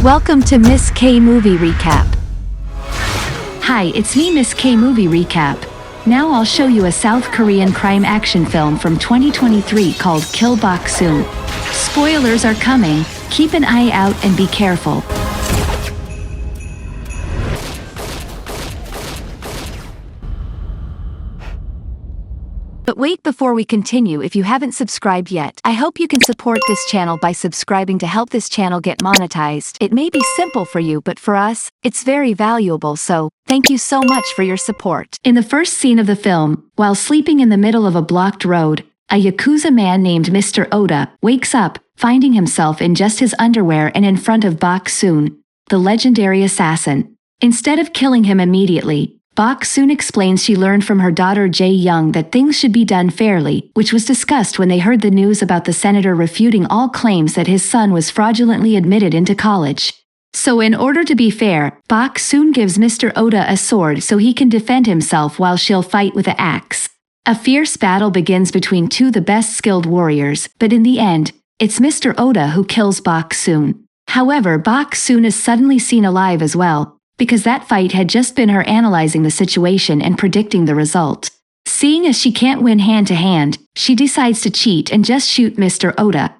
Welcome to Miss K Movie Recap. Hi, it's me, Miss K Movie Recap. Now I'll show you a South Korean crime action film from 2023 called Gil Bok-Soon. Spoilers are coming, keep an eye out and be careful. But wait, before we continue, if you haven't subscribed yet, I hope you can support this channel by subscribing to help this channel get monetized. It may be simple for you, but for us, it's very valuable, so thank you so much for your support. In the first scene of the film, while sleeping in the middle of a blocked road, a Yakuza man named Mr. Oda wakes up, finding himself in just his underwear and in front of Boksoon, the legendary assassin. Instead of killing him immediately, Boksoon explains she learned from her daughter Jae-young that things should be done fairly, which was discussed when they heard the news about the senator refuting all claims that his son was fraudulently admitted into college. So in order to be fair, Boksoon gives Mr. Oda a sword so he can defend himself while she'll fight with an axe. A fierce battle begins between two the best skilled warriors, but in the end, it's Mr. Oda who kills Boksoon. However, Boksoon is suddenly seen alive as well, because that fight had just been her analyzing the situation and predicting the result. Seeing as she can't win hand-to-hand, she decides to cheat and just shoot Mr. Oda.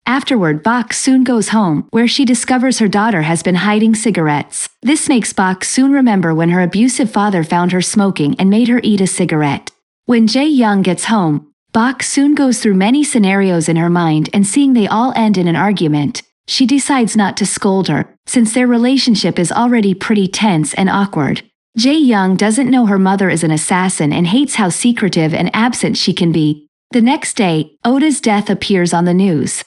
Afterward, Boksoon goes home, where she discovers her daughter has been hiding cigarettes. This makes Boksoon remember when her abusive father found her smoking and made her eat a cigarette. When Jae-young gets home, Boksoon goes through many scenarios in her mind, and seeing they all end in an argument, she decides not to scold her, since their relationship is already pretty tense and awkward. Jae-young doesn't know her mother is an assassin and hates how secretive and absent she can be. The next day, Oda's death appears on the news.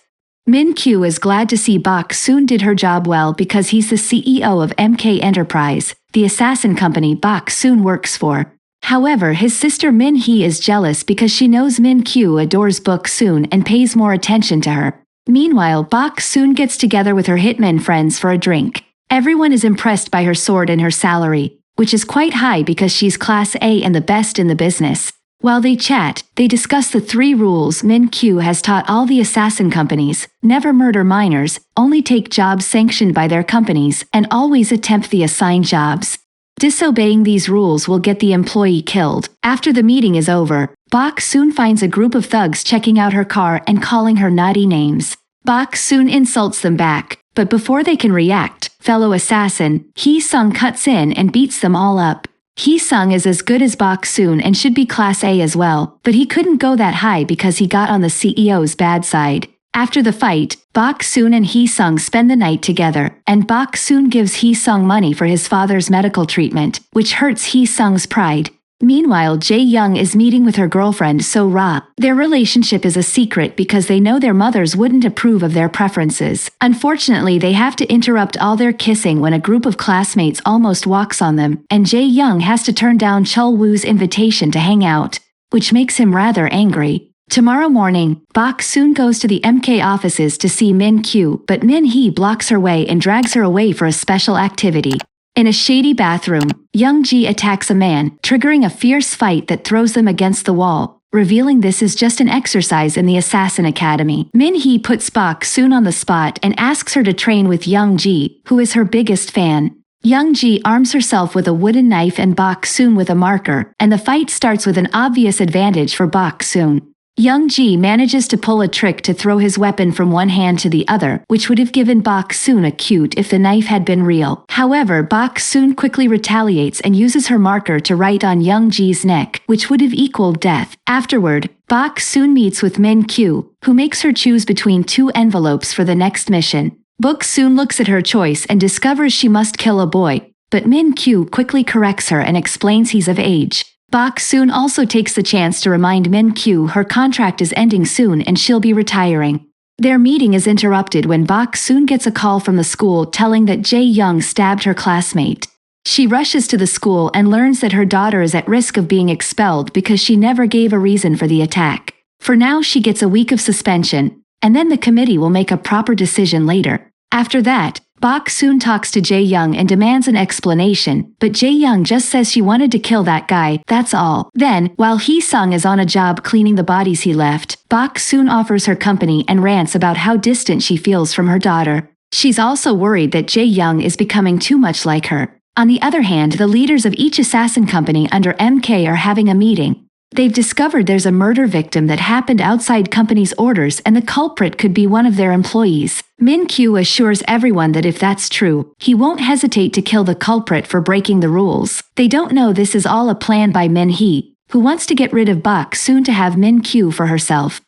Min-Kyu is glad to see Bok-soon did her job well because he's the CEO of MK Enterprise, the assassin company Bok-soon works for. However, his sister Min-hee is jealous because she knows Min-Kyu adores Bok-soon and pays more attention to her. Meanwhile, Bok-soon gets together with her hitman friends for a drink. Everyone is impressed by her sword and her salary, which is quite high because she's Class A and the best in the business. While they chat, they discuss the 3 rules Min-Kyu has taught all the assassin companies: never murder minors, only take jobs sanctioned by their companies, and always attempt the assigned jobs. Disobeying these rules will get the employee killed. After the meeting is over, Bok-soon finds a group of thugs checking out her car and calling her naughty names. Bok-soon insults them back, but before they can react, fellow assassin Hee-sung cuts in and beats them all up. Hee-sung is as good as Bok-soon and should be Class A as well, but he couldn't go that high because he got on the CEO's bad side. After the fight, Bok-soon and Hee-sung spend the night together, and Bok-soon gives Hee-sung money for his father's medical treatment, which hurts Hee-sung's pride. Meanwhile, Jae-young is meeting with her girlfriend So-ra. Their relationship is a secret because they know their mothers wouldn't approve of their preferences. Unfortunately, they have to interrupt all their kissing when a group of classmates almost walks on them, and Jae-young has to turn down Chul-woo's invitation to hang out, which makes him rather angry. Tomorrow morning, Bok-soon goes to the MK offices to see Min-Kyu, but Min-hee blocks her way and drags her away for a special activity. In a shady bathroom, Young-ji attacks a man, triggering a fierce fight that throws them against the wall, revealing this is just an exercise in the Assassin Academy. Min-hee puts Bok-soon on the spot and asks her to train with Young-ji, who is her biggest fan. Young-ji arms herself with a wooden knife and Bok-soon with a marker, and the fight starts with an obvious advantage for Bok-soon. Young-ji manages to pull a trick to throw his weapon from one hand to the other, which would have given Bok-soon a cute if the knife had been real. However, Bok-soon quickly retaliates and uses her marker to write on Young-ji's neck, which would have equaled death. Afterward, Bok-soon meets with Min-Kyu, who makes her choose between 2 envelopes for the next mission. Boksoon looks at her choice and discovers she must kill a boy, but Min-Kyu quickly corrects her and explains he's of age. Boksoon also takes the chance to remind Min-Kyu her contract is ending soon and she'll be retiring. Their meeting is interrupted when Boksoon gets a call from the school telling that Jae-young stabbed her classmate. She rushes to the school and learns that her daughter is at risk of being expelled because she never gave a reason for the attack. For now, she gets a week of suspension, and then the committee will make a proper decision later. After that, Bok-soon talks to Jae-young and demands an explanation, but Jae-young just says she wanted to kill that guy, that's all. Then, while Hee-sung is on a job cleaning the bodies he left, Bok-soon offers her company and rants about how distant she feels from her daughter. She's also worried that Jae-young is becoming too much like her. On the other hand, the leaders of each assassin company under MK are having a meeting. They've discovered there's a murder victim that happened outside company's orders and the culprit could be one of their employees. Min-Kyu assures everyone that if that's true, he won't hesitate to kill the culprit for breaking the rules. They don't know this is all a plan by Min-hee, who wants to get rid of Bok-Soon to have Min-Kyu for herself.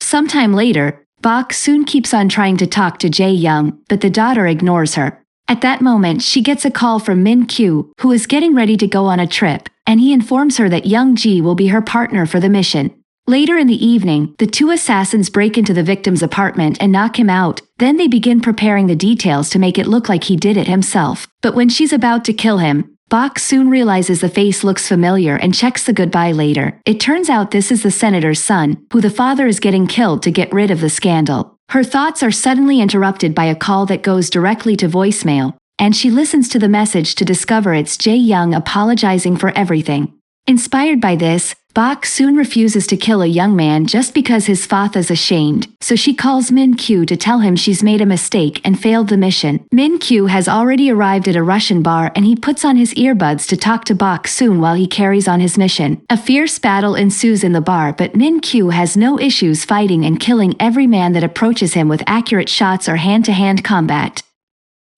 Sometime later, Bok-Soon keeps on trying to talk to Jae-young, but the daughter ignores her. At that moment, she gets a call from Min-Kyu, who is getting ready to go on a trip, and he informs her that Young Ji will be her partner for the mission. Later in the evening, the two assassins break into the victim's apartment and knock him out, then they begin preparing the details to make it look like he did it himself. But when she's about to kill him, Bok-Soon realizes the face looks familiar and checks the goodbye later. It turns out this is the senator's son, who the father is getting killed to get rid of the scandal. Her thoughts are suddenly interrupted by a call that goes directly to voicemail, and she listens to the message to discover it's Jae-young apologizing for everything. Inspired by this, Bok-Soon refuses to kill a young man just because his father is ashamed, so she calls Min-Kyu to tell him she's made a mistake and failed the mission. Min-Kyu has already arrived at a Russian bar and he puts on his earbuds to talk to Bok-Soon while he carries on his mission. A fierce battle ensues in the bar, but Min-Kyu has no issues fighting and killing every man that approaches him with accurate shots or hand-to-hand combat.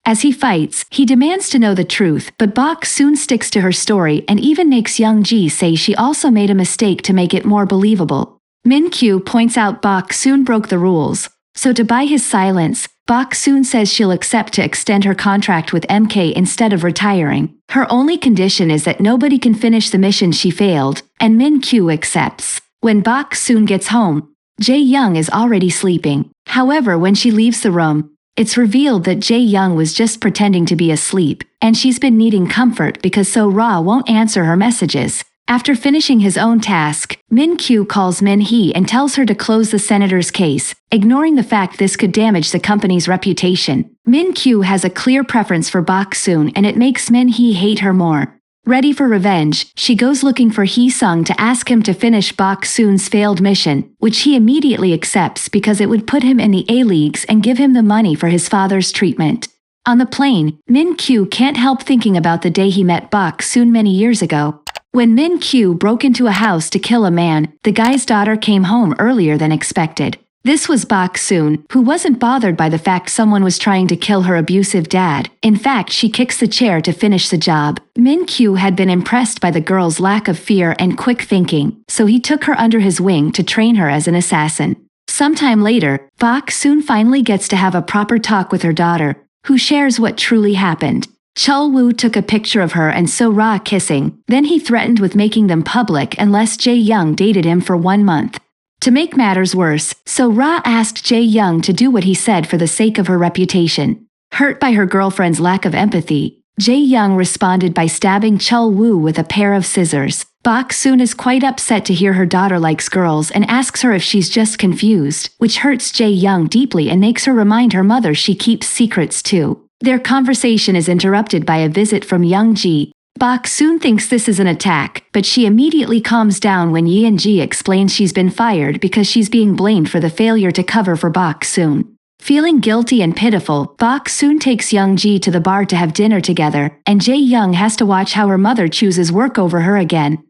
As he fights, he demands to know the truth, but Bok-Soon sticks to her story and even makes Young Ji say she also made a mistake to make it more believable. Min-Kyu points out Bok-Soon broke the rules, so to buy his silence, Bok-Soon says she'll accept to extend her contract with MK instead of retiring. Her only condition is that nobody can finish the mission she failed, and Min-Kyu accepts. When Bok-Soon gets home, Jae-young is already sleeping. However, when she leaves the room, it's revealed that Jae-young was just pretending to be asleep, and she's been needing comfort because So-ra won't answer her messages. After finishing his own task, Min-Kyu calls Min-hee and tells her to close the senator's case, ignoring the fact this could damage the company's reputation. Min-Kyu has a clear preference for Bok-Soon and it makes Min-hee hate her more. Ready for revenge, she goes looking for Hee-sung to ask him to finish Bok-Soon's failed mission, which he immediately accepts because it would put him in the A-leagues and give him the money for his father's treatment. On the plane, Min-Kyu can't help thinking about the day he met Bok-Soon many years ago. When Min-Kyu broke into a house to kill a man, the guy's daughter came home earlier than expected. This was Bok-Soon, who wasn't bothered by the fact someone was trying to kill her abusive dad. In fact, she kicks the chair to finish the job. Min-Kyu had been impressed by the girl's lack of fear and quick thinking, so he took her under his wing to train her as an assassin. Sometime later, Bok-Soon finally gets to have a proper talk with her daughter, who shares what truly happened. Chul-woo took a picture of her and So-ra kissing, then he threatened with making them public unless Jae-young dated him for 1 month. To make matters worse, So-ra asked Jae-young to do what he said for the sake of her reputation. Hurt by her girlfriend's lack of empathy, Jae-young responded by stabbing Chul-woo with a pair of scissors. Bok-Soon is quite upset to hear her daughter likes girls and asks her if she's just confused, which hurts Jae-young deeply and makes her remind her mother she keeps secrets too. Their conversation is interrupted by a visit from Young Ji. Bok-Soon thinks this is an attack, but she immediately calms down when Yeon-ji explains she's been fired because she's being blamed for the failure to cover for Bok-Soon. Feeling guilty and pitiful, Bok-Soon takes Young-ji to the bar to have dinner together, and Jae-young has to watch how her mother chooses work over her again.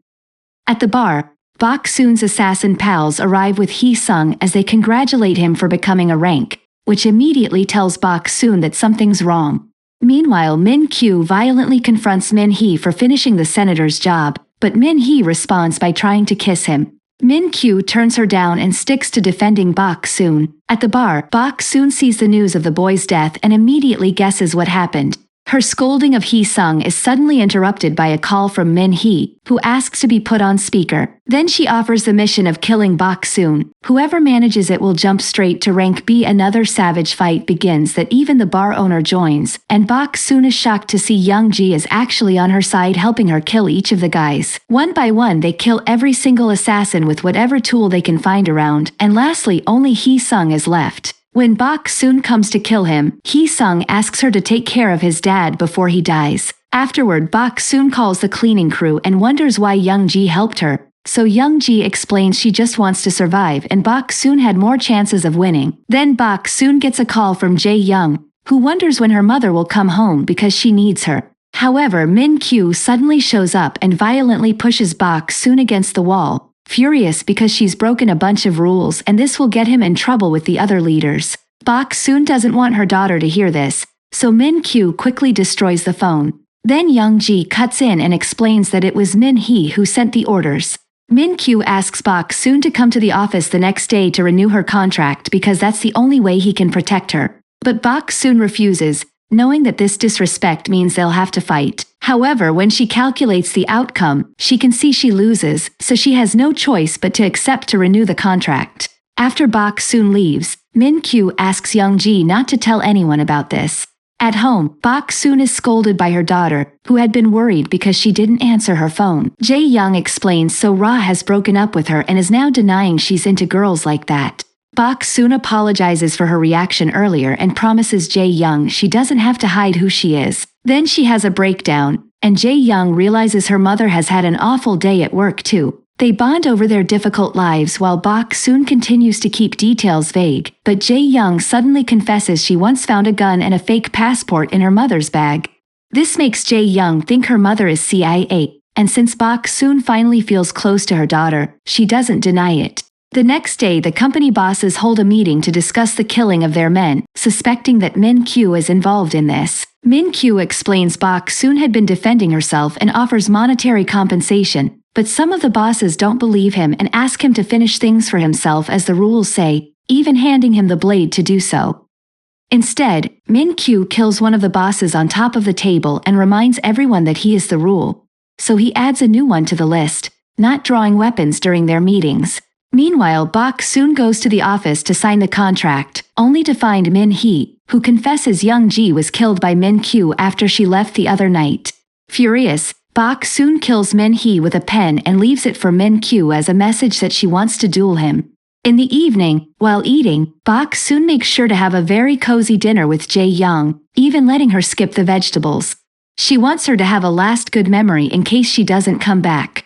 At the bar, Bok-Soon's assassin pals arrive with Hee-sung as they congratulate him for becoming a rank, which immediately tells Bok-Soon that something's wrong. Meanwhile, Min-Kyu violently confronts Min-hee for finishing the senator's job, but Min-hee responds by trying to kiss him. Min-Kyu turns her down and sticks to defending Bok-Soon. At the bar, Bok-Soon sees the news of the boy's death and immediately guesses what happened. Her scolding of Hee-sung is suddenly interrupted by a call from Min-hee, who asks to be put on speaker. Then she offers the mission of killing Bok-Soon. Whoever manages it will jump straight to rank B. Another savage fight begins that even the bar owner joins, and Bok-Soon is shocked to see Young Ji is actually on her side helping her kill each of the guys. One by one they kill every single assassin with whatever tool they can find around, and lastly only Hee-sung is left. When Bok-Soon comes to kill him, Hee-sung asks her to take care of his dad before he dies. Afterward, Bok-Soon calls the cleaning crew and wonders why Young Ji helped her. So Young Ji explains she just wants to survive and Bok-Soon had more chances of winning. Then Bok-Soon gets a call from Jae-young, who wonders when her mother will come home because she needs her. However, Min-Kyu suddenly shows up and violently pushes Bok-Soon against the wall, furious because she's broken a bunch of rules and this will get him in trouble with the other leaders. Bok-Soon doesn't want her daughter to hear this, so Min-Kyu quickly destroys the phone. Then Young-ji cuts in and explains that it was Min-hee who sent the orders. Min-Kyu asks Bok-Soon to come to the office the next day to renew her contract because that's the only way he can protect her. But Bok-Soon refuses, knowing that this disrespect means they'll have to fight. However, when she calculates the outcome, she can see she loses, so she has no choice but to accept to renew the contract. After Bok-Soon leaves, Min-Kyu asks Young-ji not to tell anyone about this. At home, Bok-Soon is scolded by her daughter, who had been worried because she didn't answer her phone. Jae-young explains So-ra has broken up with her and is now denying she's into girls like that. Bok-Soon apologizes for her reaction earlier and promises Jae-young she doesn't have to hide who she is. Then she has a breakdown, and Jae-young realizes her mother has had an awful day at work too. They bond over their difficult lives while Bok-Soon continues to keep details vague, but Jae-young suddenly confesses she once found a gun and a fake passport in her mother's bag. This makes Jae-young think her mother is CIA, and since Bok-Soon finally feels close to her daughter, she doesn't deny it. The next day, the company bosses hold a meeting to discuss the killing of their men, suspecting that Min-Kyu is involved in this. Min-Kyu explains Bok-Soon had been defending herself and offers monetary compensation, but some of the bosses don't believe him and ask him to finish things for himself as the rules say, even handing him the blade to do so. Instead, Min-Kyu kills one of the bosses on top of the table and reminds everyone that he is the rule. So he adds a new one to the list, not drawing weapons during their meetings. Meanwhile, Bok-Soon goes to the office to sign the contract, only to find Min-hee, who confesses Young-ji was killed by Min-Kyu after she left the other night. Furious, Bok-Soon kills Min-hee with a pen and leaves it for Min-Kyu as a message that she wants to duel him. In the evening, while eating, Bok-Soon makes sure to have a very cozy dinner with Jae-young, even letting her skip the vegetables. She wants her to have a last good memory in case she doesn't come back.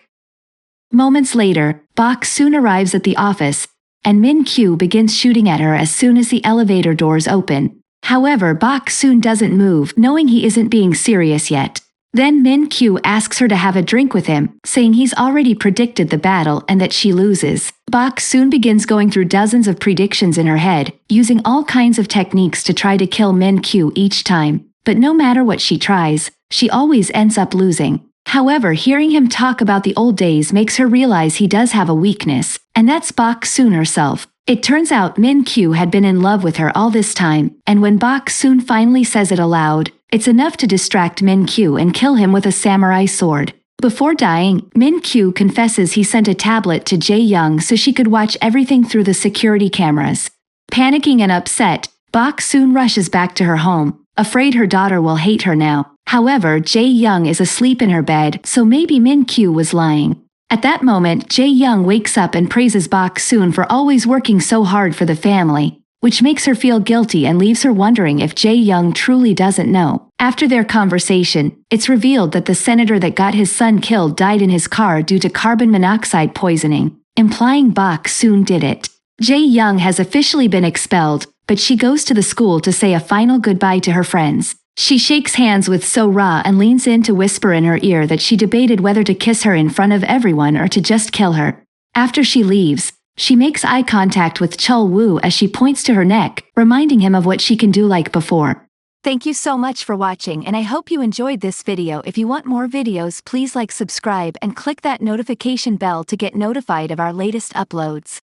Moments later, Bok-Soon arrives at the office, and Min-Kyu begins shooting at her as soon as the elevator doors open. However, Bok-Soon doesn't move, knowing he isn't being serious yet. Then Min-Kyu asks her to have a drink with him, saying he's already predicted the battle and that she loses. Bok-Soon begins going through dozens of predictions in her head, using all kinds of techniques to try to kill Min-Kyu each time. But no matter what she tries, she always ends up losing. However, hearing him talk about the old days makes her realize he does have a weakness, and that's Bok-Soon herself. It turns out Min-Kyu had been in love with her all this time, and when Bok-Soon finally says it aloud, it's enough to distract Min-Kyu and kill him with a samurai sword. Before dying, Min-Kyu confesses he sent a tablet to Jae-young so she could watch everything through the security cameras. Panicking and upset, Bok-Soon rushes back to her home, afraid her daughter will hate her now. However, Jae-young is asleep in her bed, so maybe Min-Kyu was lying. At that moment, Jae-young wakes up and praises Bok-Soon for always working so hard for the family, which makes her feel guilty and leaves her wondering if Jae-young truly doesn't know. After their conversation, it's revealed that the senator that got his son killed died in his car due to carbon monoxide poisoning, implying Bok-Soon did it. Jae-young has officially been expelled, but she goes to the school to say a final goodbye to her friends. She shakes hands with So-ra and leans in to whisper in her ear that she debated whether to kiss her in front of everyone or to just kill her. After she leaves, she makes eye contact with Chul-woo as she points to her neck, reminding him of what she can do like before. Thank you so much for watching, and I hope you enjoyed this video. If you want more videos, please like, subscribe, and click that notification bell to get notified of our latest uploads.